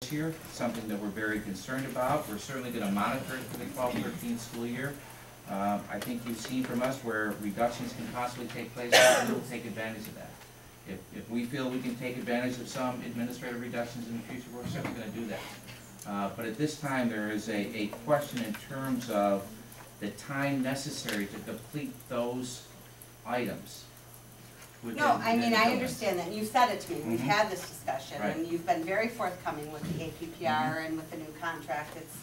this year, something that we're very concerned about. We're certainly going to monitor it for the 12-13 school year. I think you've seen from us where reductions can possibly take place, and we'll take advantage of that. If we feel we can take advantage of some administrative reductions in the future, we're certainly going to do that. But at this time, there is a question in terms of the time necessary to complete those items. No, I mean, I understand that, and you've said it to me, we've had this discussion, and you've been very forthcoming with the APPR and with the new contract. It's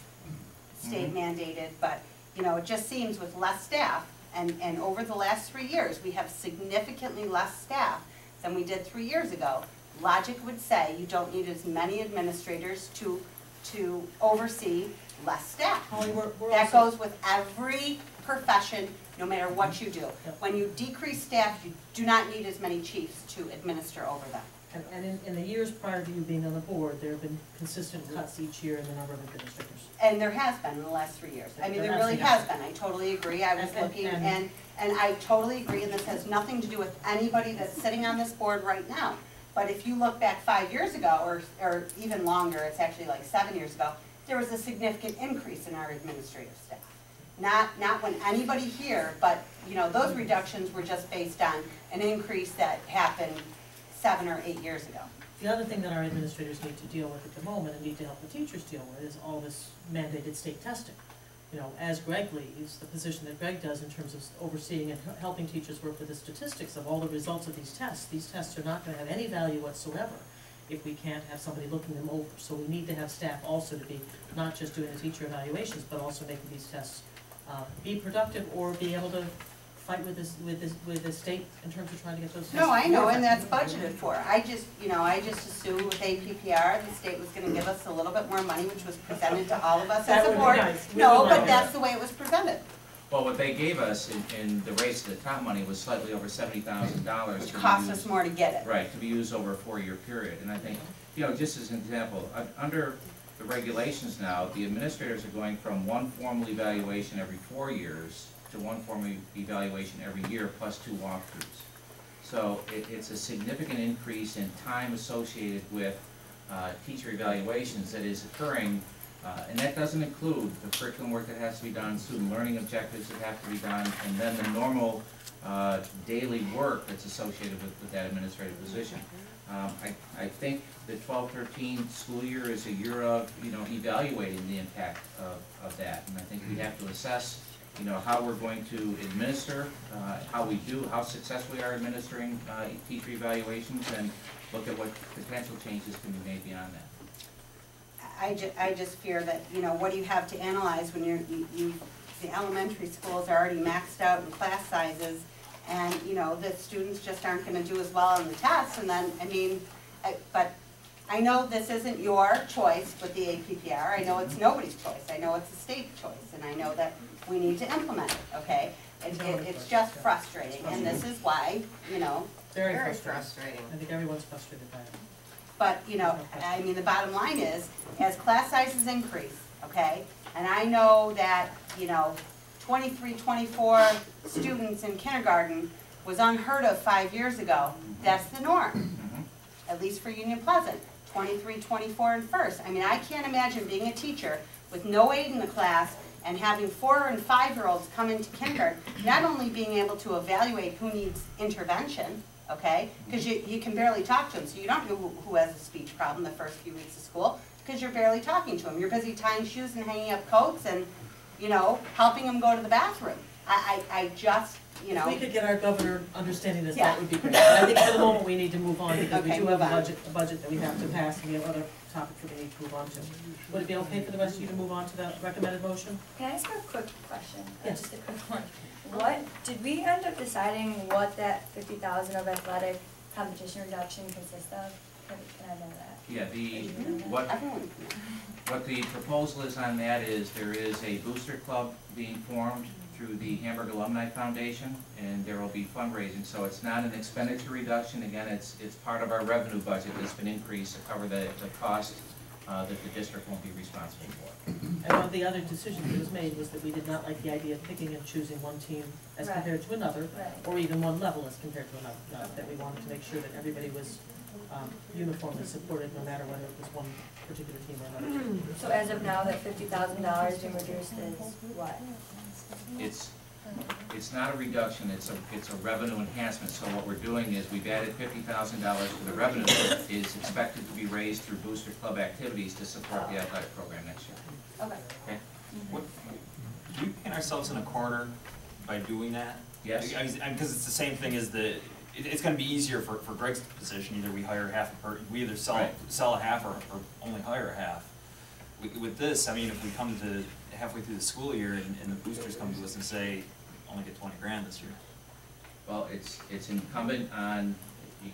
state mandated, but, you know, it just seems with less staff, and over the last 3 years, we have significantly less staff than we did 3 years ago. Logic would say you don't need as many administrators to oversee less staff. That goes with every profession, no matter what you do. When you decrease staff, you do not need as many chiefs to administer over them. And in the years prior to you being on the board, there have been consistent cuts each year in the number of administrators. And there has been in the last 3 years. I mean, there really has been. I totally agree. I was looking, and I totally agree, and this has nothing to do with anybody that's sitting on this board right now. But if you look back 5 years ago, or even longer, it's actually like 7 years ago, there was a significant increase in our administrative staff. Not when anybody here, but you know, those reductions were just based on an increase that happened 7 or 8 years ago. The other thing that our administrators need to deal with at the moment and need to help the teachers deal with is all this mandated state testing. You know, as Greg leaves, the position that Greg does in terms of overseeing and helping teachers work with the statistics of all the results of these tests are not going to have any value whatsoever if we can't have somebody looking them over. So we need to have staff also to be not just doing the teacher evaluations, but also making these tests be productive or be able to fight with the state in terms of trying to get those tests. No, I know, and that's budgeted for. I just assumed with APPR the state was going to give us a little bit more money, which was presented to all of us as a board. Nice. No, but that's the way it was presented. Well, what they gave us in the race to the top money was slightly over $70,000. Which cost us more to get it. Right, to be used over a 4-year period. And I think, you know, just as an example, under the regulations now, the administrators are going from one formal evaluation every 4 years to one formal evaluation every year plus 2 walkthroughs. So it's a significant increase in time associated with teacher evaluations that is occurring, and that doesn't include the curriculum work that has to be done, student learning objectives that have to be done, and then the normal daily work that's associated with that administrative position. I think the 12-13 school year is a year of, you know, evaluating the impact of that, and I think we have to assess, you know, how we're going to administer, how successful we are administering teacher evaluations, and look at what potential changes can be made beyond that. I just fear that, you know, what do you have to analyze when the elementary schools are already maxed out in class sizes, and you know the students just aren't going to do as well on the tests, and then I mean, but I know this isn't your choice with the APPR. I know it's nobody's choice. I know it's a state choice, and I know that we need to implement it. Okay, it's just frustrating, and this is why, you know, very frustrating. I think everyone's frustrated by it. But, you know, I mean, the bottom line is, as class sizes increase, okay, and I know that, you know, 23, 24 students in kindergarten was unheard of 5 years ago. That's the norm, at least for Union Pleasant. 23, 24 in first. I mean, I can't imagine being a teacher with no aide in the class and having 4- and 5-year-olds come into kindergarten, not only being able to evaluate who needs intervention, okay, because you can barely talk to them, so you don't know who has a speech problem the first few weeks of school, because you're barely talking to them. You're busy tying shoes and hanging up coats and, you know, helping them go to the bathroom. I just, you know. If we could get our governor understanding this, that would be great. But I think for the moment we need to move on, because we do have a budget that we have to pass, and we have other topics that we need to move on to. Would it be okay for the rest of you to move on to the recommended motion? Can I ask a quick question? Yes. Just a quick one. What did we end up deciding what that 50,000 of athletic competition reduction consists of? Can I know that? Yeah, what the proposal is on that is there is a booster club being formed through the Hamburg Alumni Foundation, and there will be fundraising. So it's not an expenditure reduction. Again, it's part of our revenue budget that's been increased to cover the cost that the district won't be responsible for. And one of the other decisions that was made was that we did not like the idea of picking and choosing one team as compared to another, or even one level as compared to another. That we wanted to make sure that everybody was uniformly supported, no matter whether it was one particular team or another team. So as of now, that $50,000 being reduced is what? It's not a reduction, it's a revenue enhancement. So what we're doing is we've added $50,000 to the revenue is expected to be raised through booster club activities to support the athletic program next year. Okay. Okay? What, do we paint ourselves in a corner by doing that? Yes? Because it's the same thing as it's gonna be easier for Greg's position, either we hire half we either Right. sell a half or only hire a half. With this, I mean, if we come to halfway through the school year and the boosters come to us and say, only get 20 grand this year. Well, it's incumbent on,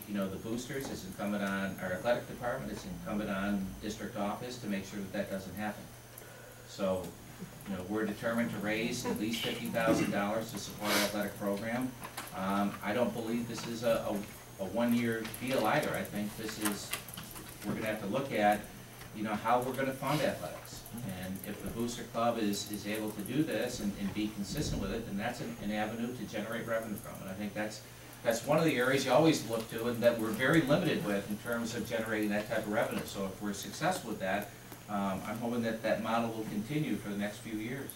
you know, the boosters, it's incumbent on our athletic department, it's incumbent on district office to make sure that that doesn't happen. So, you know, we're determined to raise at least $50,000 to support our athletic program. I don't believe this is a one-year deal either. I think this is, we're gonna have to look at, you know, how we're gonna fund athletics. And if the booster club is able to do this and be consistent with it, then that's an avenue to generate revenue from. And I think that's one of the areas you always look to and that we're very limited with in terms of generating that type of revenue. So if we're successful with that, I'm hoping that that model will continue for the next few years.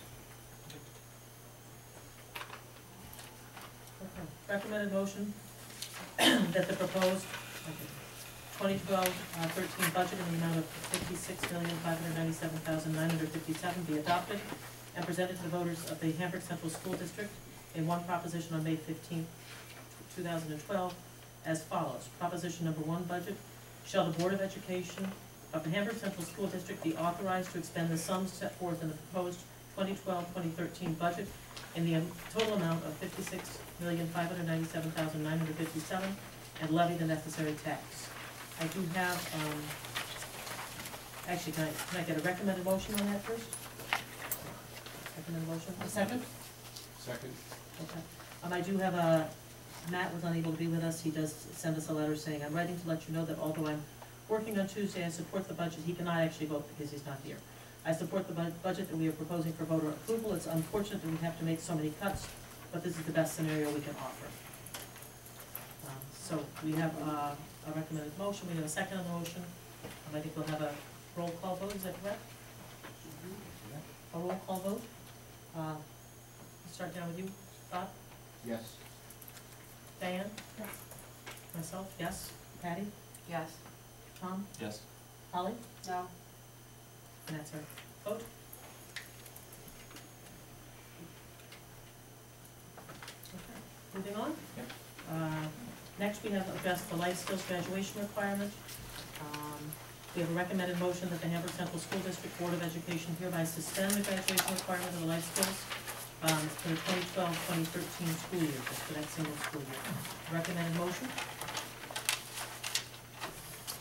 Okay. Recommended motion that the proposed 2012-13 budget in the amount of $56,597,957 be adopted and presented to the voters of the Hamburg Central School District in one proposition on May 15, 2012, as follows. Proposition number 1, budget. Shall the Board of Education of the Hamburg Central School District be authorized to expend the sums set forth in the proposed 2012-2013 budget in the total amount of $56,597,957 and levy the necessary tax. I do have, actually, can I get a recommended motion on that first? Recommended motion? A second? Second. Okay. I do have Matt was unable to be with us. He does send us a letter saying, I'm writing to let you know that although I'm working on Tuesday, I support the budget. He cannot actually vote because he's not here. I support the budget that we are proposing for voter approval. It's unfortunate that we have to make so many cuts, but this is the best scenario we can offer. So we have a recommended motion. We have a second on the motion. I think we'll have a roll call vote. Is that correct? A roll call vote. Let's start down with you, Bob. Yes. Diane? Yes. Myself, yes. Patty? Yes. Tom? Yes. Holly? No. And that's our vote. Okay, moving on. Yep. Next, we have addressed the life skills graduation requirement. We have a recommended motion that the Hamburg Central School District Board of Education hereby suspend the graduation requirement of the life skills for the 2012-2013 school year, just for that single school year. Recommended motion.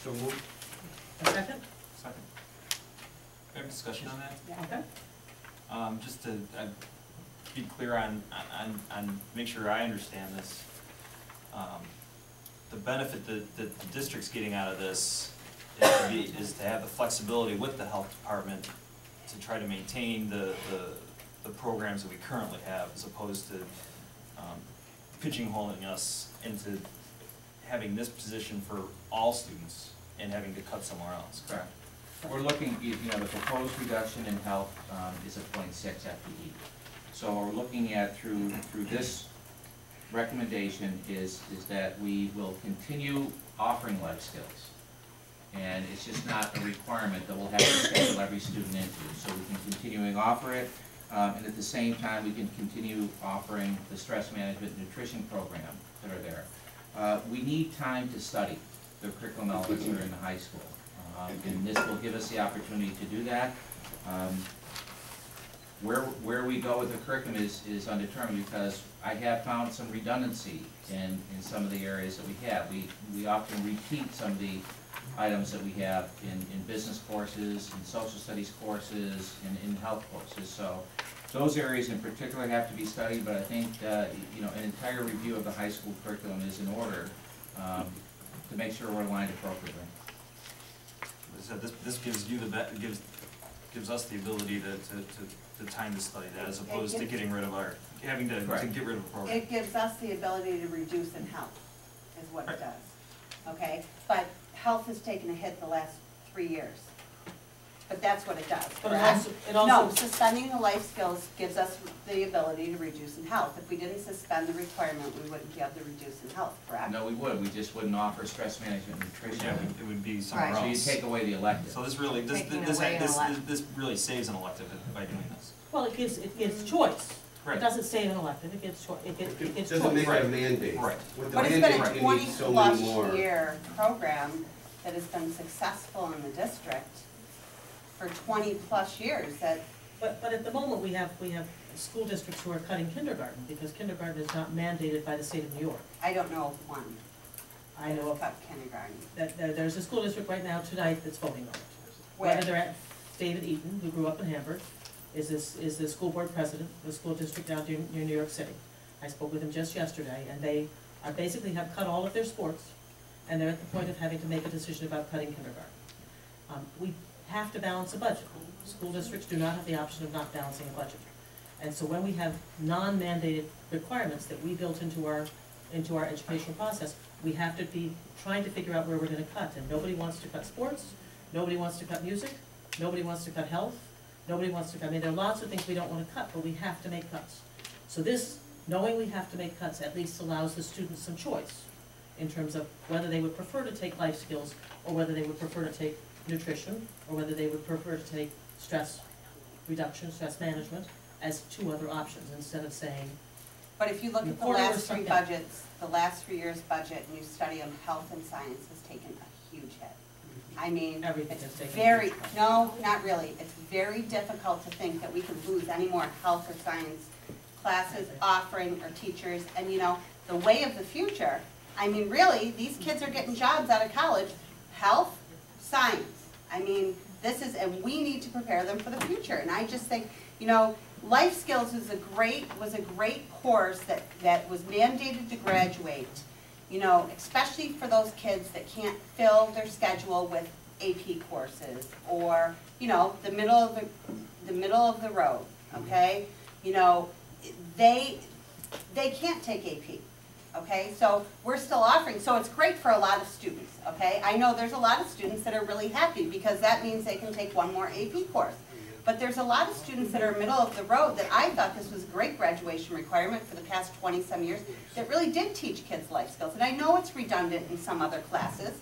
So moved. A second? Second. We have discussion on that? Okay. Just to be clear on, make sure I understand this. The benefit that the district's getting out of this is to have the flexibility with the health department to try to maintain the programs that we currently have, as opposed to pigeonholing us into having this position for all students and having to cut somewhere else. Correct. We're looking, you know, the proposed reduction in health is a 0.6 FTE. So what we're looking at through this recommendation is that we will continue offering life skills. And it's just not a requirement that we'll have to schedule every student into. So we can continue to offer it, and at the same time we can continue offering the stress management and nutrition program that are there. We need time to study the curriculum elements that are in the high school. And this will give us the opportunity to do that. Where we go with the curriculum is undetermined, because I have found some redundancy in some of the areas that we have. We often repeat some of the items that we have in business courses, in social studies courses, and in health courses. So those areas in particular have to be studied, but I think you know, an entire review of the high school curriculum is in order to make sure we're aligned appropriately. So this gives you gives us the ability to time to study that, as opposed to getting rid of to get rid of a program. It gives us the ability to reduce in health, is what it does. okay? But health has taken a hit the last 3 years. But that's what it does, But it correct? also, it No, also, suspending the life skills gives us the ability to reduce in health. If we didn't suspend the requirement, we wouldn't be able to reduce in health, correct? No, we would, we just wouldn't offer stress management and nutrition. Yeah, it would be somewhere Right. So you else. take away the elective. So this really, this, Taking this, away an this, elective. this really saves an elective by doing this. well, it gives choice. It Right. doesn't save an elective, it gives it gives Doesn't make choice. it a mandate. Right. With the But it's been mandate, a you 20 need so many plus more. year program that has been successful in the district for 20 plus years that, But at the moment, we have school districts who are cutting kindergarten, because kindergarten is not mandated by the state of New York. I don't know of one I know of, cut kindergarten. that there's a school district right now tonight that's voting on it. Where? Whether they're at, David Eaton, who grew up in Hamburg, is the school board president of the school district down near New York City. I spoke with him just yesterday, and they are basically have cut all of their sports, and they're at the point of having to make a decision about cutting kindergarten. We have to balance a budget. School districts do not have the option of not balancing a budget. And so when we have non-mandated requirements that we built into our educational process, we have to be trying to figure out where we're gonna cut. And nobody wants to cut sports, nobody wants to cut music, nobody wants to cut health, nobody wants to cut, I mean, there are lots of things we don't wanna cut, but we have to make cuts. So this, knowing we have to make cuts, at least allows the students some choice in terms of whether they would prefer to take life skills, or whether they would prefer to take nutrition, or whether they would prefer to take stress reduction, stress management, as two other options, instead of saying, But if you look In at the quarter, we're last three stuck in. budgets, the last 3 years' budget, and you study them, health and science has taken a huge hit. I mean, Everything it's has taken a very, huge hit. no, not really. It's very difficult to think that we can lose any more health or science classes offering or teachers. And you know, the way of the future, I mean, really, these kids are getting jobs out of college, health, science. I mean, this is, and we need to prepare them for the future. And I just think, you know, life skills was a great course that was mandated to graduate, you know, especially for those kids that can't fill their schedule with AP courses or, you know, the middle of the road, okay? You know, they can't take AP, okay? So we're still offering, so it's great for a lot of students, okay? I know there's a lot of students that are really happy because that means they can take one more AP course. But there's a lot of students that are middle of the road that I thought this was a great graduation requirement for the past 20-some years that really did teach kids life skills. And I know it's redundant in some other classes,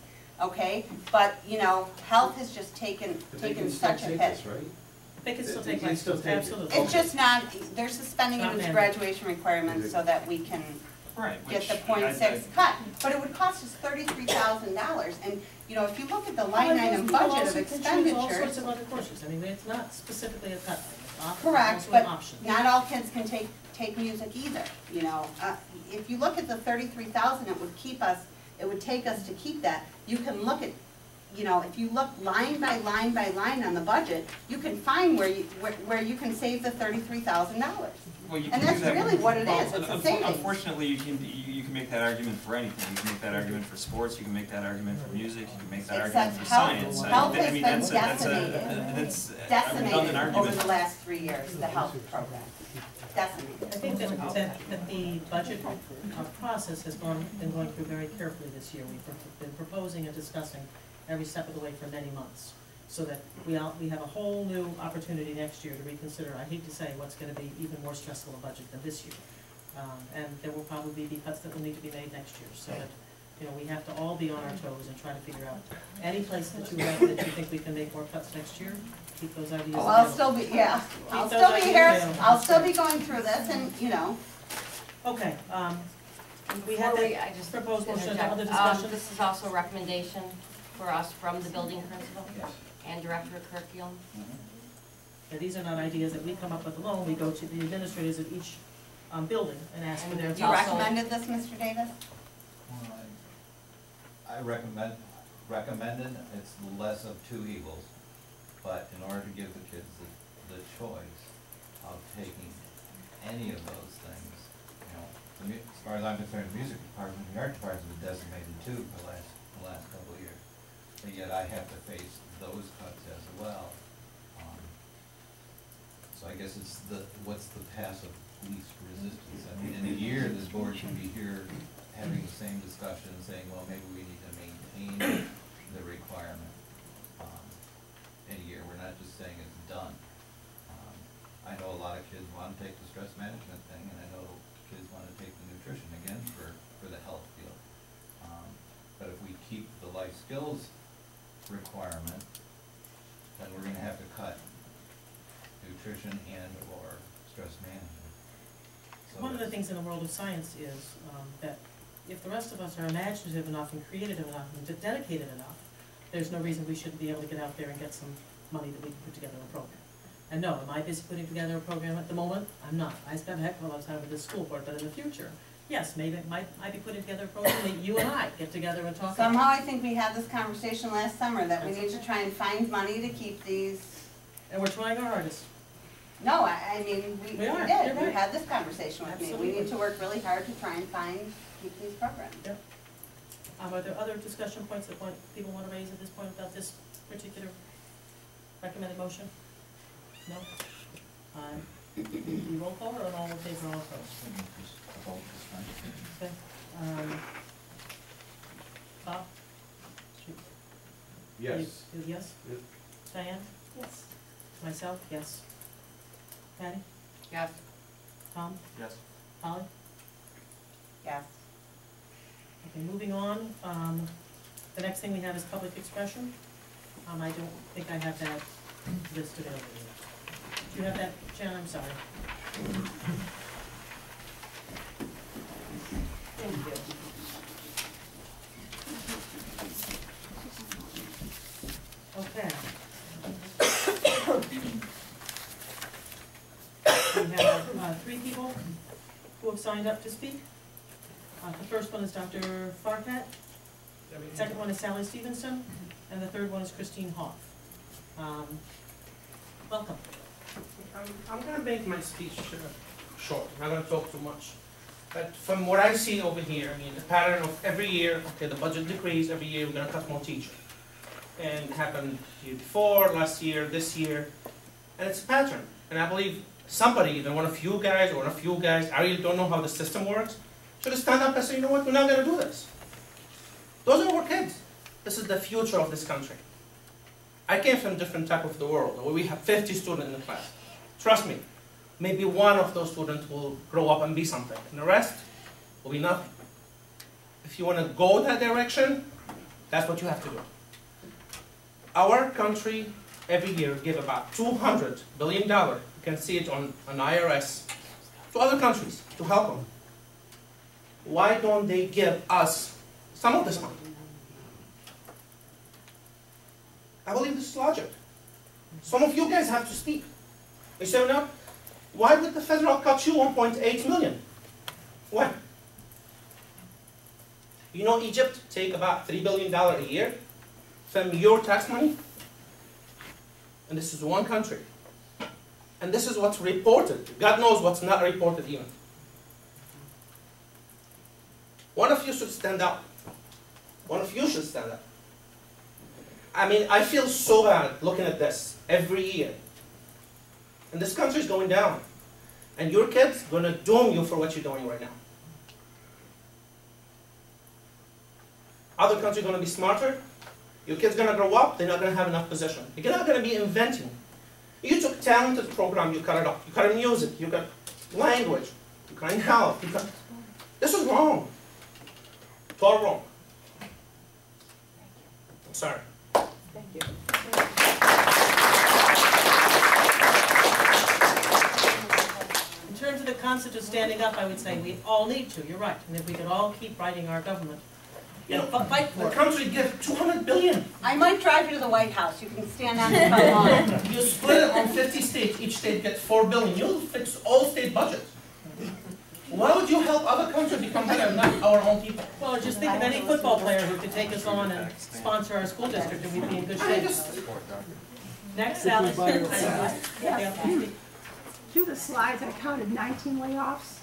okay? But, you know, health has just taken such a hit. they can still They take can life still skills, take it. absolutely. It's just not, they're suspending it Not as mandated. graduation requirements so that we can Right. get the which .6 cut. But it would cost us $33,000. And, you know, if you look at the line Well, item people budget also of can choose all sorts expenditures, of other courses, I mean, it's not specifically a cut, it's correct, also an but option. not all kids can take music either, you know. If you look at the 33,000, it would take us to keep that. You can look at, you know, if you look line by line by line on the budget, you can find where you can save the $33,000. Well, you And can do that's that really what it well, is, it's a savings. Unfortunately, you can make that argument for anything. You can make that argument for sports, you can make that argument for music, you can make that argument Except for health- science. health I has mean, been that's decimated. a redundant Decimated over argument. the last 3 years, the health program, decimated. I think that the budget process has been going through very carefully this year. We've been proposing and discussing every step of the way for many months, so that we have a whole new opportunity next year to reconsider, I hate to say, what's gonna be even more stressful a budget than this year. And there will probably be cuts that will need to be made next year, so that, you know, we have to all be on our toes and try to figure out any place that you have that you think we can make more cuts next year, keep those ideas. Oh, I'll available. still be, yeah, I'll Keep those still be ideas here, available. I'll still be going through this and, you know, Okay, we had Before that I just proposed motion, interject, other discussion? This is also a recommendation for us from the building principal Yes. and director of curriculum. Yeah, these are not ideas that we come up with alone, we go to the administrators of each building and ask for their And you thoughts. also- recommended this, Mr. Davis? I recommended, it's less of two evils, but in order to give the kids the choice of taking any of those things, you know, as far as I'm concerned, the music department, the art department has been decimated too for the last couple of years. But yet I have to face those cuts as well. So I guess it's what's the path of least resistance? I mean, in a year, this board should be here having the same discussion, saying, well, maybe we need to maintain maintain the requirement in a year. We're not just saying it's done. I know a lot of kids want to take the stress management thing, and I know kids want to take the nutrition again for the health field. But if we keep the life skills requirement, then we're gonna have to cut nutrition and or stress management. So One of the things in the world of science is that if the rest of us are imaginative enough and creative enough and dedicated enough, there's no reason we shouldn't be able to get out there and get some money that we can put together a program. And no, am I busy putting together a program at the moment? I'm not. I spend a heck of a lot of time with this school board, but in the future, yes, maybe I be putting together a program that you and I get together and talk about. Somehow I think we had this conversation last summer, that we need to try and find money to keep these. And we're trying our hardest. No, I mean, we We are, did, you're you right. had this conversation with me. We Absolutely. need to work really hard to try and keep these programs. Yep. Are there other discussion points that people want to raise at this point about this particular recommended motion? No? You roll call or all in favor, all opposed? Okay. Bob? Yes. You yes? Yep. Diane? Yes. Myself, yes. Patty? Yes. Tom? Yes. Holly? Yes. Okay, moving on, the next thing we have is public expression. I don't think I have that listed over here. Do you have that, Jen? I'm sorry. Thank you. Okay. We have 3 people who have signed up to speak. The first one is Dr. Farkat, the second one is Sally Stevenson, and the third one is Christine Hoff. Welcome. I'm going to make my speech short. I'm not going to talk too much. But from what I see over here, I mean, the pattern of every year, okay, the budget decrease, every year we're going to cut more teachers. And it happened the year before, last year, this year, and it's a pattern. And I believe somebody, either one of you guys or one of you guys, I really don't know how the system works, should stand up and say, you know what, we're not going to do this. Those are our kids. This is the future of this country. I came from a different type of the world, where we have 50 students in the class. Trust me, maybe one of those students will grow up and be something, and the rest will be nothing. If you want to go that direction, that's what you have to do. Our country, every year, give about $200 billion, you can see it on IRS, to other countries to help them. Why don't they give us some of this money? I believe this is logic. Some of you guys have to speak. You say, no, why would the federal cut you $1.8 million? When? You know Egypt take about $3 billion a year from your tax money? And this is one country. And this is what's reported. God knows what's not reported even. One of you should stand up. One of you should stand up. I mean, I feel so bad looking at this every year. And this country is going down. And your kids are going to doom you for what you're doing right now. Other countries are going to be smarter. Your kids are going to grow up, they're not going to have enough position. You're not going to be inventing. You took talented program, you cut it up. You cut in music, you cut language, you cut in health. This is wrong. It's all wrong. I'm sorry. Thank you. In terms of the concept of standing up, I would say we all need to, you're right. And if we could all keep writing our government, you know, fight for The it. country gives $200 billion. I might drive you to the White House, you can stand on the front lawn. You split it on 50 states, each state gets $4 billion. You'll fix all state budgets. Why would you help other countries become better, not our own people? Well, just think of any football player who could take us on and sponsor our school district and we'd be in good shape. Next, Sally. To the slides, I counted 19 layoffs,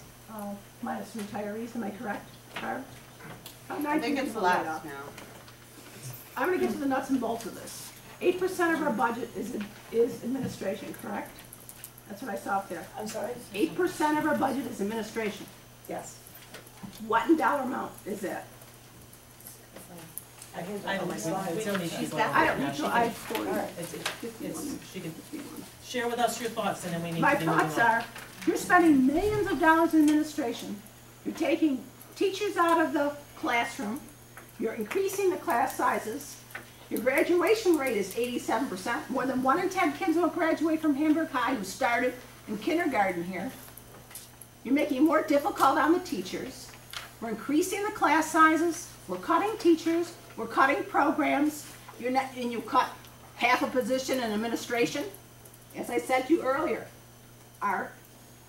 minus retirees, am I correct, Barb? I think it's people less laid off. now. I'm gonna get to the nuts and bolts of this. 8% of our budget is administration, correct? That's what I saw up there. I'm sorry? 8% of our budget is administration. Yes. What in dollar amount is that? I don't know, we don't need she's like. I don't now need she to, can- I have 40. She can share with us your thoughts and then we need My to be moving on. thoughts are, you're spending millions of dollars in administration, you're taking teachers out of the classroom, you're increasing the class sizes, your graduation rate is 87%, more than 1 in 10 kids will graduate from Hamburg High who started in kindergarten here. You're making it more difficult on the teachers, we're increasing the class sizes, we're cutting teachers, we're cutting programs, and you cut half a position in administration. As I said to you earlier, our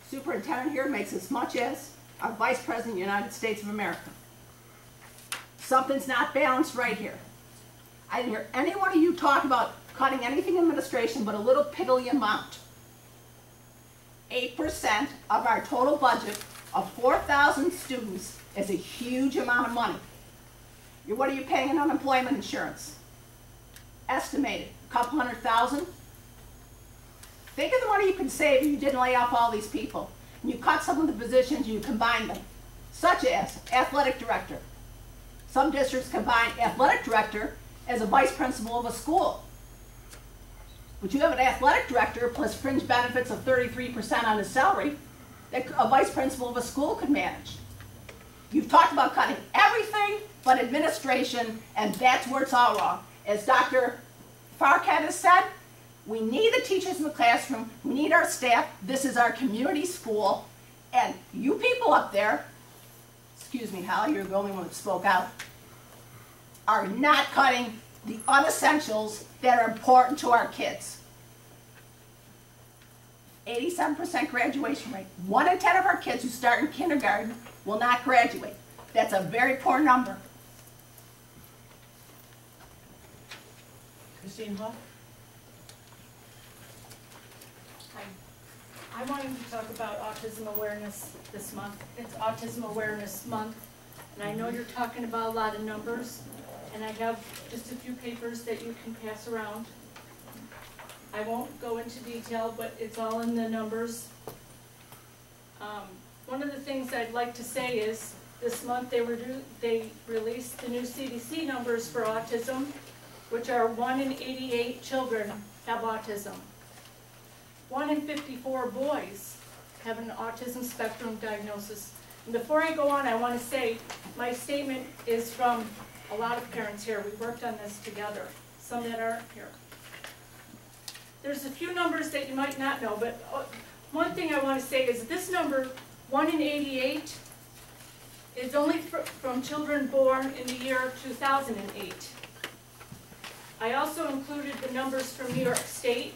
superintendent here makes as much as our vice president of the United States of America. Something's not balanced right here. I didn't hear any one of you talk about cutting anything in administration but a little piddly amount. 8% of our total budget of 4,000 students is a huge amount of money. What are you paying in unemployment insurance? Estimated, a couple $100,000. Think of the money you could save if you didn't lay off all these people. And you cut some of the positions and you combine them, such as athletic director. Some districts combine athletic director as a vice principal of a school. But you have an athletic director plus fringe benefits of 33% on his salary that a vice principal of a school could manage. You've talked about cutting everything but administration, and that's where it's all wrong. As Dr. Farquhar has said, we need the teachers in the classroom, we need our staff, this is our community school, and you people up there, excuse me, Holly, you're the only one that spoke out, are not cutting the unessentials that are important to our kids. 87% graduation rate. 1 in 10 of our kids who start in kindergarten will not graduate. That's a very poor number. Christine Hoff? I wanted to talk about autism awareness this month. It's Autism Awareness Month, and I know you're talking about a lot of numbers, and I have just a few papers that you can pass around. I won't go into detail, but it's all in the numbers. One of the things I'd like to say is this month they released the new CDC numbers for autism, which are 1 in 88 children have autism. 1 in 54 boys have an autism spectrum diagnosis. And before I go on, I want to say my statement is from a lot of parents here. We worked on this together, some that aren't here. There's a few numbers that you might not know, but one thing I want to say is this number, 1 in 88, is only from children born in the year 2008. I also included the numbers from New York State,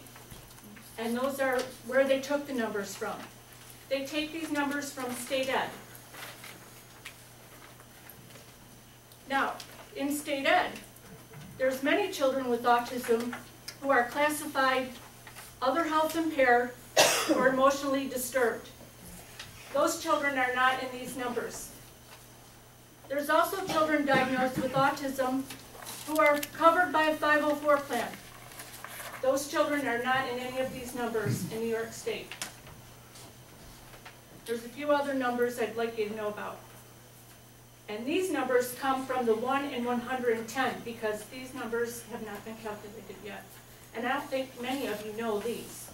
and those are where they took the numbers from. They take these numbers from state ed. Now, in state ed, there's many children with autism who are classified other health impaired or emotionally disturbed. Those children are not in these numbers. There's also children diagnosed with autism who are covered by a 504 plan. Those children are not in any of these numbers in New York State. There's a few other numbers I'd like you to know about. And these numbers come from the 1 in 110 because these numbers have not been calculated yet. And I don't think many of you know these.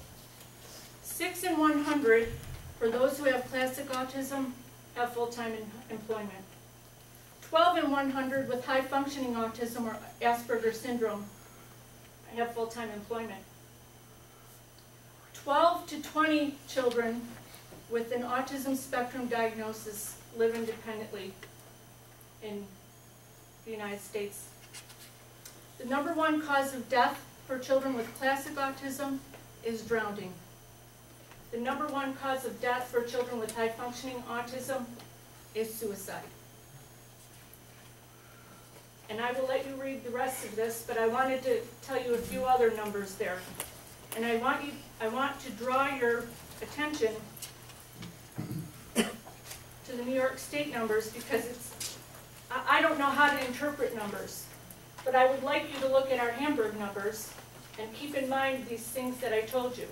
6 in 100 for those who have classic autism have full-time employment. 12 in 100 with high-functioning autism or Asperger's syndrome have full-time employment. 12 to 20 children with an autism spectrum diagnosis live independently in the United States. The #1 cause of death for children with classic autism is drowning. The #1 cause of death for children with high-functioning autism is suicide. And I will let you read the rest of this, but I wanted to tell you a few other numbers there. And I want to draw your attention to the New York State numbers because I don't know how to interpret numbers, but I would like you to look at our Hamburg numbers and keep in mind these things that I told you.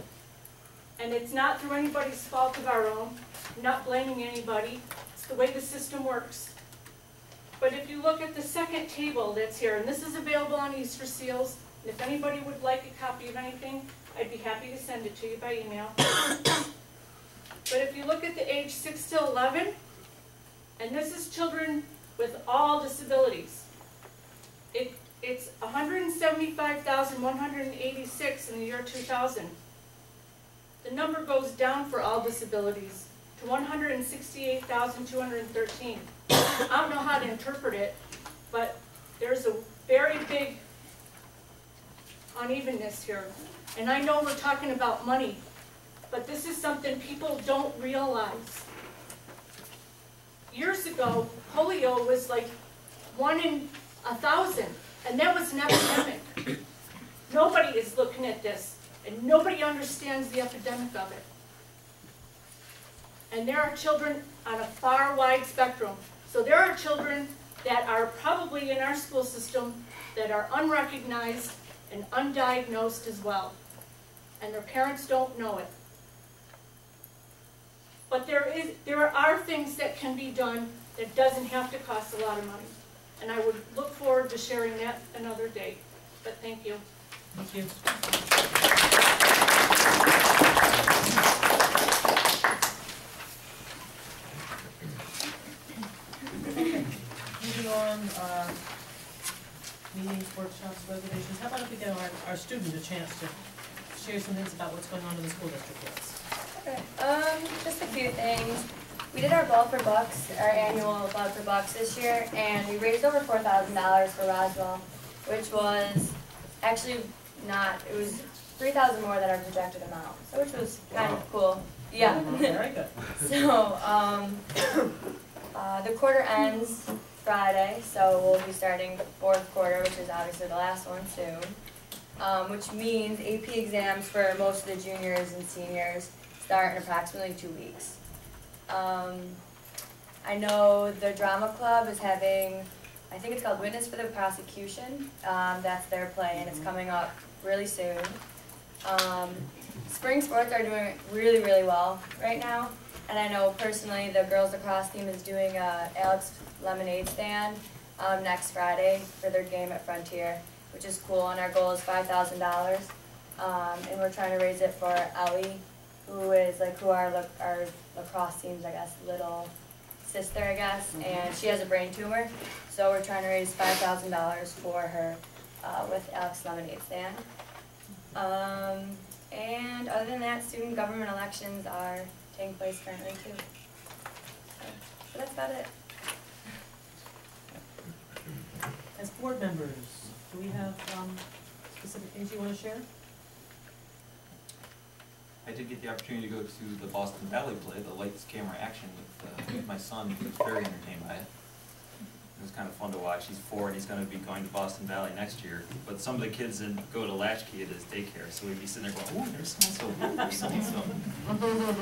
And it's not through anybody's fault of our own, I'm not blaming anybody, it's the way the system works. But if you look at the second table that's here, and this is available on Easter Seals, and if anybody would like a copy of anything, I'd be happy to send it to you by email. But if you look at the age 6 to 11, and this is children with all disabilities, it's 175,186 in the year 2000. The number goes down for all disabilities to 168,213. I don't know how to interpret it, but there's a very big unevenness here. And I know we're talking about money, but this is something people don't realize. Years ago, polio was like 1 in 1,000, and that was an epidemic. Nobody is looking at this, and nobody understands the epidemic of it. And there are children on a far wide spectrum. So there are children that are probably in our school system that are unrecognized and undiagnosed as well. And their parents don't know it. But there are things that can be done that doesn't have to cost a lot of money. And I would look forward to sharing that another day. But thank you. Thank you. Okay, moving on, meetings, workshops, reservations. How about if we give our student a chance to share some things about what's going on in the school district with us? Okay, just a few things. We did our Ball for Bucks, our annual Ball for Bucks this year, and we raised over $4,000 for Roswell, which was actually not, it was $3,000 more than our projected amount, so which was kind of cool. Yeah. Very good. So, the quarter ends Friday, so we'll be starting the fourth quarter, which is obviously the last one soon, which means AP exams for most of the juniors and seniors start in approximately 2 weeks. I know the drama club is having, I think it's called Witness for the Prosecution. That's their play, and it's coming up really soon. Spring sports are doing really, really well right now. And I know personally the girls lacrosse team is doing a Alex Lemonade stand next Friday for their game at Frontier, which is cool. And our goal is $5,000. And we're trying to raise it for Ellie, who our lacrosse team's, I guess, little sister, I guess, and she has a brain tumor, so we're trying to raise $5,000 for her with Alex Lemonade Stand. And other than that, student government elections are taking place currently too. So that's about it. As board members, do we have specific things you want to share? I did get the opportunity to go to the Boston Ballet play, the lights, camera, action with my son. He was very entertained by it. It was kind of fun to watch. He's 4 and he's going to be going to Boston Ballet next year. But some of the kids go to Latchkey at his daycare, so we'd be sitting there going, "Oh, there's so-and-so, there's so-and-so."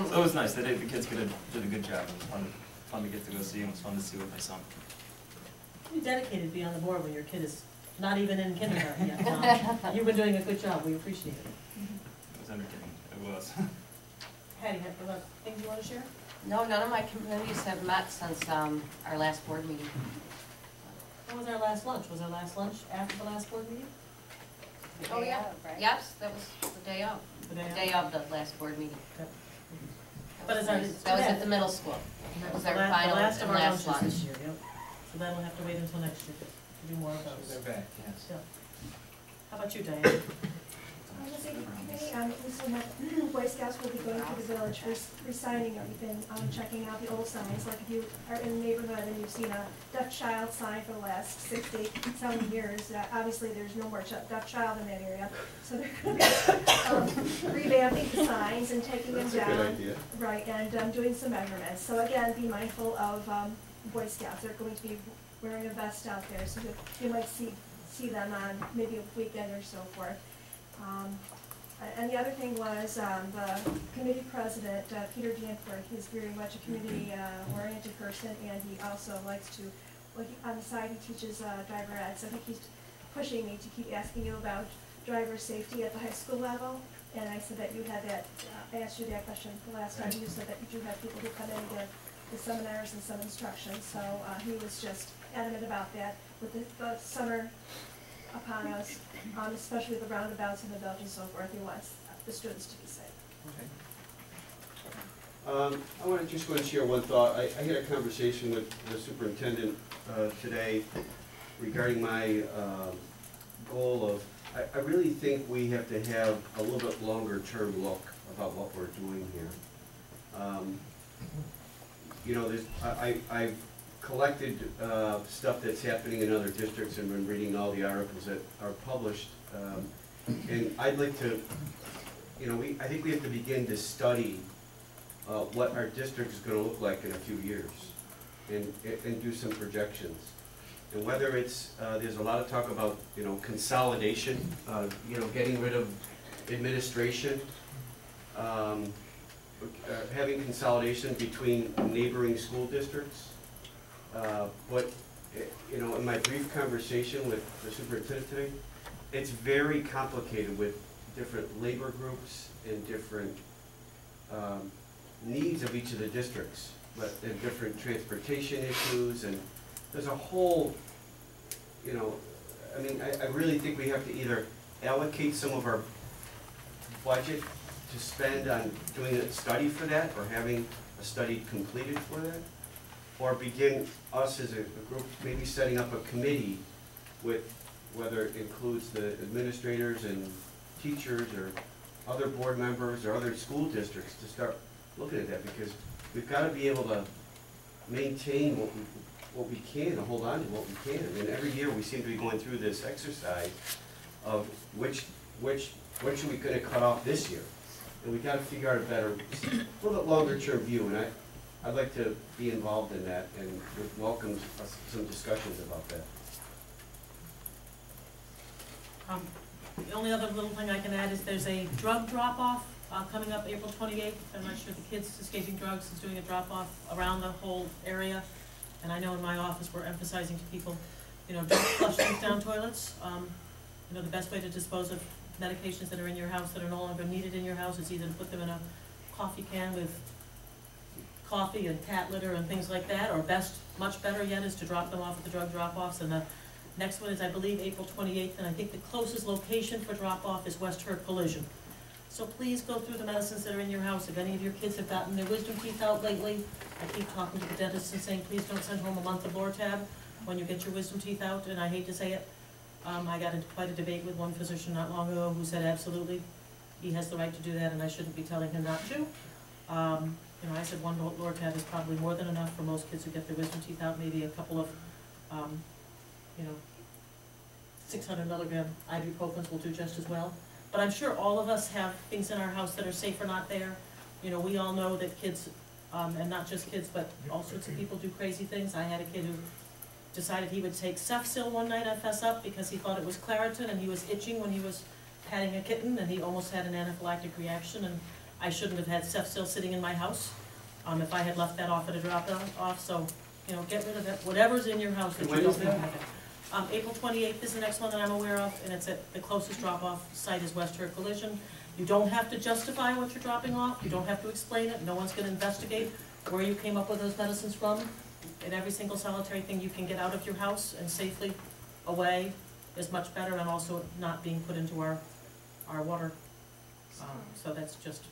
So it was nice. The kids did a good job. It was fun to get to go see him. It was fun to see with my son. You're dedicated to be on the board when your kid is not even in kindergarten yet. You've been doing a good job. We appreciate it. It was entertaining. It was. Hattie, have other things you want to share? No, none of my committees have met since our last board meeting. When was our last lunch? Was our last lunch after the last board meeting? Oh, yeah. Yes, that was the day of. The The day of the last board meeting. Okay. That But was it's our- nice. That was at the middle school. That was our final The last of and our last lunches lunch. this year, yep. So that'll have to wait until next year to do more of those. They're back, yes. Yep. How about you, Diane? Boy Scouts will be going through the village, re-signing everything, checking out the old signs. Like if you are in the neighborhood and you've seen a deaf child sign for the last 6 to 7 years, obviously there's no more deaf child in that area. So they're going to be revamping the signs and taking them down. That's a good idea. Right, and doing some measurements. So again, be mindful of Boy Scouts. They're going to be wearing a vest out there, so that you might see them on maybe a weekend or so forth. And the other thing was the committee president, Peter Danforth. He's very much a community-oriented person, and he also likes to, on the side, he teaches driver ed, so he keeps pushing me to keep asking you about driver safety at the high school level. And I said that you had that, I asked you that question the last time. You said that you do have people who come in and give the seminars and some instruction. So he was just adamant about that with the summer upon us, especially the roundabouts and the bells and so forth. He wants the students to be safe. I just want to share one thought. I had a conversation with the superintendent today regarding my goal of, I really think we have to have a little bit longer term look about what we're doing here. You know, I've collected stuff that's happening in other districts and been reading all the articles that are published. And I'd like to, you know, I think we have to begin to study what our district is going to look like in a few years and do some projections. And whether it's, there's a lot of talk about, you know, consolidation, you know, getting rid of administration, having consolidation between neighboring school districts. But, you know, in my brief conversation with the superintendent today, it's very complicated with different labor groups and different needs of each of the districts, and different transportation issues, and there's a whole, you know, I mean, I really think we have to either allocate some of our budget to spend on doing a study for that, or having a study completed for that, or begin us as a group maybe setting up a committee with, whether it includes the administrators and teachers or other board members or other school districts, to start looking at that, because we've got to be able to maintain what we can, to hold on to what we can. And every year we seem to be going through this exercise of what should we going to cut off this year, and we got to figure out a better, a little bit longer term view. And I'd like to be involved in that, and would welcome some discussions about that. The only other little thing I can add is there's a drug drop-off coming up April 28th. I'm not sure the Kids Escaping Drugs is doing a drop-off around the whole area. And I know in my office we're emphasizing to people, you know, don't flush things down toilets. You know, the best way to dispose of medications that are in your house that are no longer needed in your house is either to put them in a coffee can with coffee and cat litter and things like that, or much better yet, is to drop them off at the drug drop-offs. And the next one is, I believe, April 28th, and I think the closest location for drop-off is West Herc Collision. So please go through the medicines that are in your house. If any of your kids have gotten their wisdom teeth out lately, I keep talking to the dentist and saying, please don't send home a month of Lortab when you get your wisdom teeth out, and I hate to say it. I got into quite a debate with one physician not long ago who said absolutely he has the right to do that, and I shouldn't be telling him not to. You know, I said one Lortab is probably more than enough for most kids who get their wisdom teeth out. Maybe a couple of, you know, 600 milligram ibuprofens will do just as well. But I'm sure all of us have things in our house that are safe or not there. You know, we all know that kids, and not just kids, but all sorts of people do crazy things. I had a kid who decided he would take Cefsil one night, I fess up, because he thought it was Claritin, and he was itching when he was patting a kitten, and he almost had an anaphylactic reaction, and I shouldn't have had Cefsil sitting in my house if I had left that off at a drop-off. So, you know, get rid of it. Whatever's in your house that you don't have it. April 28th is the next one that I'm aware of, and it's at the closest drop-off site is West Herc Collision. You don't have to justify what you're dropping off. You don't have to explain it. No one's going to investigate where you came up with those medicines from. And every single solitary thing you can get out of your house and safely away is much better, and also not being put into our water. So that's just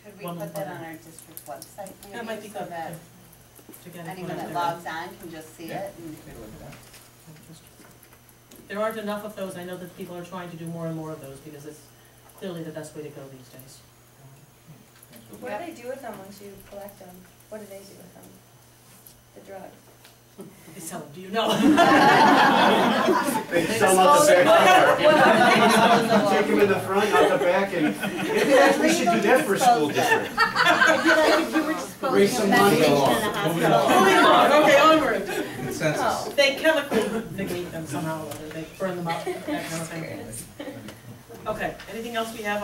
Could we one put that more. on our district website maybe? That might be so good that to get it anyone put out that there. logs on can just see it? And There aren't enough of those. I know that people are trying to do more and more of those because it's clearly the best way to go these days. What do they do with them once you collect them? What do they do with them? The drugs? They sell them, do you know? They sell them out the back door. What are they disposable? Take them in the front, out the back, and maybe we should do that for a school district. I feel like if you were disposing Raise of some money medication along. in the hospital. Moving on, okay, onward. Consensus. They chemically negate them somehow or other, they burn them up, that kind of thing. Okay, anything else we have,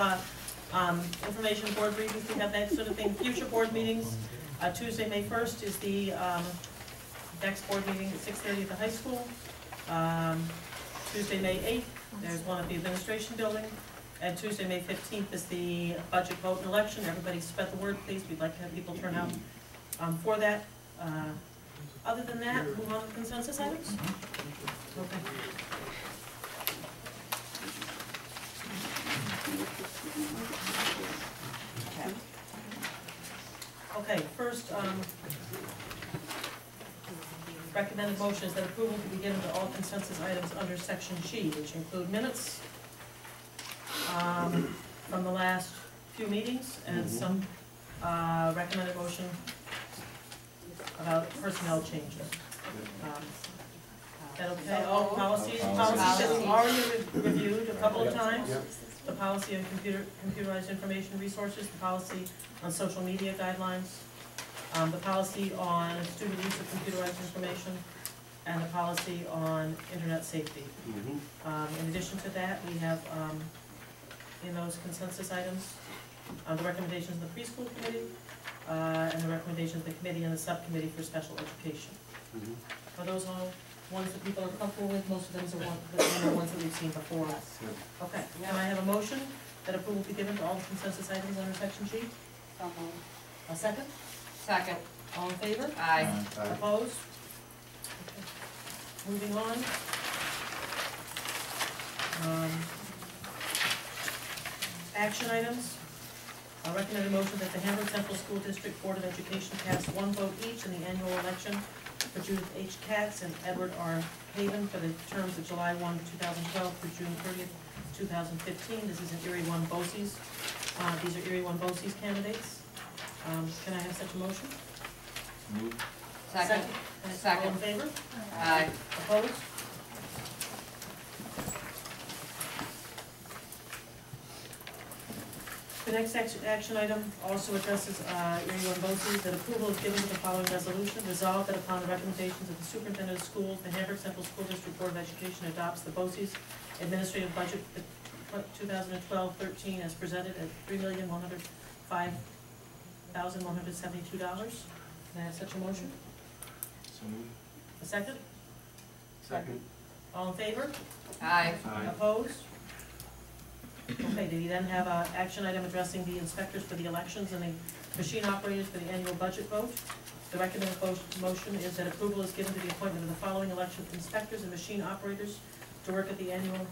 information, board briefings, we have that sort of thing, future board meetings. Tuesday, May 1st is the, next board meeting at 6:30 at the high school. Tuesday, May 8th, there's one at the administration building. And Tuesday, May 15th is the budget vote and election. Everybody spread the word, please. We'd like to have people turn out for that. Other than that, move on to consensus items? Okay. Okay, first, recommended motion is that approval to be given to all consensus items under section G, which include minutes from the last few meetings and some recommended motion about personnel changes. Is that okay? All policies that we've already reviewed a couple of times. The policy on computerized information resources, the policy on social media guidelines, the policy on student use of computerized information, and the policy on internet safety. In addition to that, we have in those consensus items, the recommendations of the preschool committee, and the recommendations of the committee and the subcommittee for special education. Are those all ones that people are comfortable with? Most of them are ones that we've seen before. Okay, can I have a motion that approval be given to all the consensus items under section G? So moved. A second? Second. All in favor? Aye. Opposed? Okay. Moving on. Action items. I recommend a motion that the Hamburg Central School District Board of Education cast one vote each in the annual election for Judith H. Katz and Edward R. Haven for the terms of July 1, 2012 through June 30th, 2015. This is in Erie 1 BOCES. These are Erie 1 BOCES candidates. Can I have such a motion? Move. Second. All in favor? Aye. Opposed? The next action item also addresses Erie 1 BOCES, that approval is given to the following resolution. Resolved that upon the recommendations of the superintendent of schools, the Hamburg Central School District Board of Education adopts the BOCES administrative budget for 2012-13 as presented at $3,105,172. Can I have such a motion? So moved. A second? Second. All in favor? Aye. Opposed? Okay, do you then have an action item addressing the inspectors for the elections and the machine operators for the annual budget vote? The recommended motion is that approval is given to the appointment of the following election inspectors and machine operators to work at the annual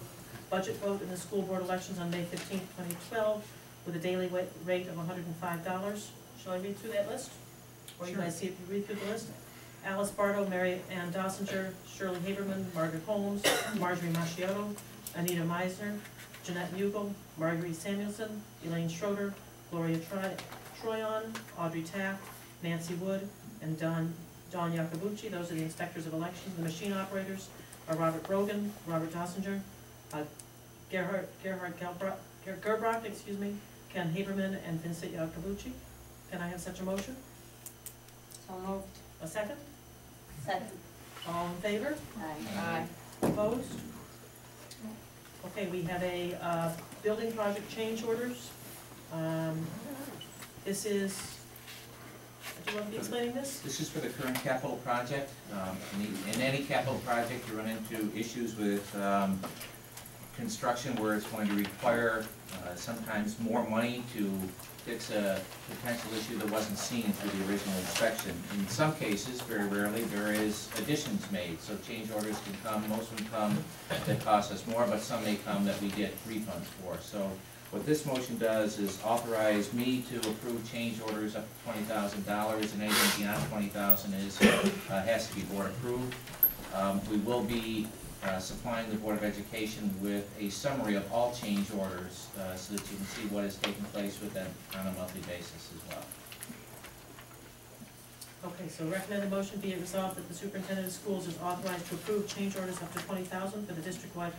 budget vote in the school board elections on May 15, 2012, with a daily rate of $105. Shall I read through that list? Or you guys see if you read through the list? Alice Bardo, Mary Ann Dossinger, Shirley Haberman, Margaret Holmes, Marjorie Masciotto, Anita Meisner, Jeanette Mughal, Marguerite Samuelson, Elaine Schroeder, Gloria Troyon, Audrey Taft, Nancy Wood, and Don Yacobucci. Those are the inspectors of elections. The machine operators are Robert Brogan, Robert Dossinger, Gerhard Gerbrock, Ken Haberman, and Vincent Yacobucci. Can I have such a motion? So moved. A second? Second. All in favor? Aye. Opposed? Okay, we have a building project change orders. This is, do you want to be explaining this? This is for the current capital project. In any capital project, you run into issues with construction where it's going to require sometimes more money to fix a potential issue that wasn't seen through the original inspection. In some cases, very rarely, there is additions made, so change orders can come. Most of them come that cost us more, but some may come that we get refunds for. So what this motion does is authorize me to approve change orders up to $20,000, and anything beyond $20,000 has to be board approved. We will be supplying the Board of Education with a summary of all change orders so that you can see what is taking place with them on a monthly basis as well. Okay, so recommended motion be it resolved that the superintendent of schools is authorized to approve change orders up to $20,000 for the district-wide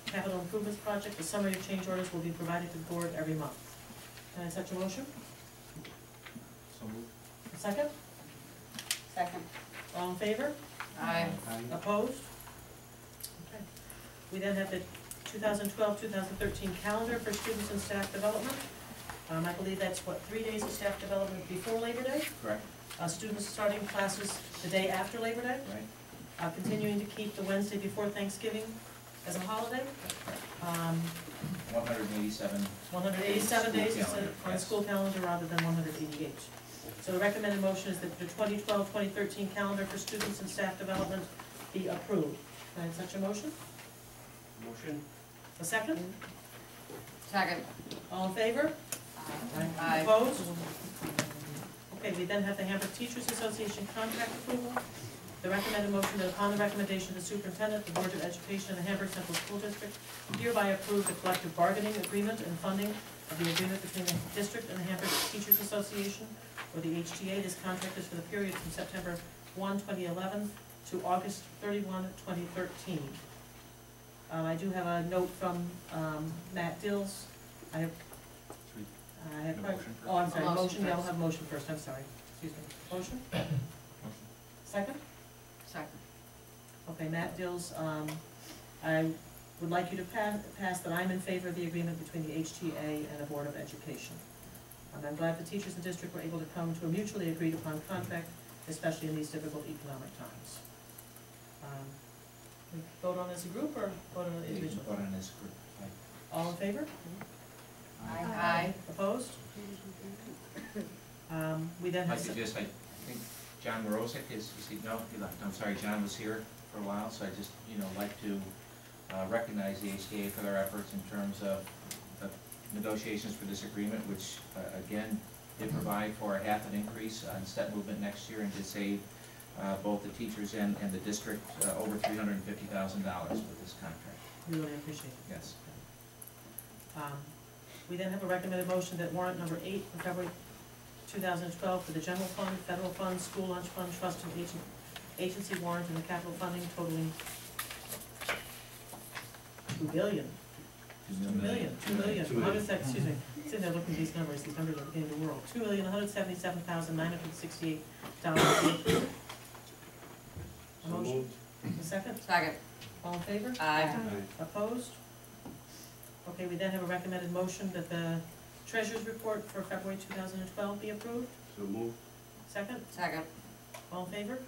capital improvements project. A summary of change orders will be provided to the board every month. Can I have such a motion? So moved. A second? Second. All in favor? Aye. Opposed? Okay. We then have the 2012-2013 calendar for students and staff development. I believe that's what, 3 days of staff development before Labor Day? Correct? Students starting classes the day after Labor Day. Right? Continuing to keep the Wednesday before Thanksgiving as a holiday. 187. 187 days School calendar, on the yes. school calendar rather than 188. So the recommended motion is that the 2012-2013 calendar for students and staff development be approved. Can I have such a motion? Motion? A second? Second. All in favor? Aye. Opposed? Okay, we then have the Hamburg Teachers Association contract approval. The recommended motion that upon the recommendation of the superintendent, the Board of Education of the Hamburg Central School District hereby approve the collective bargaining agreement and funding of the agreement between the district and the Hamburg Teachers Association, or the HTA. This contract is for the period from September 1, 2011 to August 31, 2013. I do have a note from Matt Dills. I have Need a motion first? Oh, I'm sorry, Motion motion, yeah, we'll first. have motion first, I'm sorry, excuse me. Motion? Second? Second. Okay, Matt Dills, I would like you to pass that I'm in favor of the agreement between the HTA and the Board of Education. I'm glad the teachers in the district were able to come to a mutually agreed upon contract, especially in these difficult economic times. We vote on as a group or vote on it You can individually? vote on this group. All in favor? Aye. Opposed? We then I'd have. like to just, I think John Morosic is he, no, he left, I'm sorry, John was here for a while, so I just, like to recognize the HTA for their efforts in terms of the negotiations for this agreement, which, again, did provide for a half an increase on step movement next year and did save both the teachers and the district over $350,000 with this contract. We really appreciate it. Yes. We then have a recommended motion that warrant number 8 for February 2012 for the general fund, federal fund, school lunch fund, trust and agency warrant and the capital funding totaling $2 billion. $2 million, excuse me, sitting there looking at these numbers are beginning to whirl. $2,177,968. A motion, a second? Second. All in favor? Aye. Opposed? Okay, we then have a recommended motion that the treasurer's report for February 2012 be approved. So moved. Second? Second. All in favor?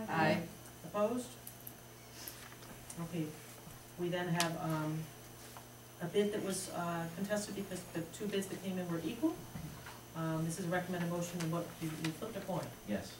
Aye. Opposed? Okay, we then have a bid that was contested because the two bids that came in were equal. This is a recommended motion, and what, you flipped a coin. Yes.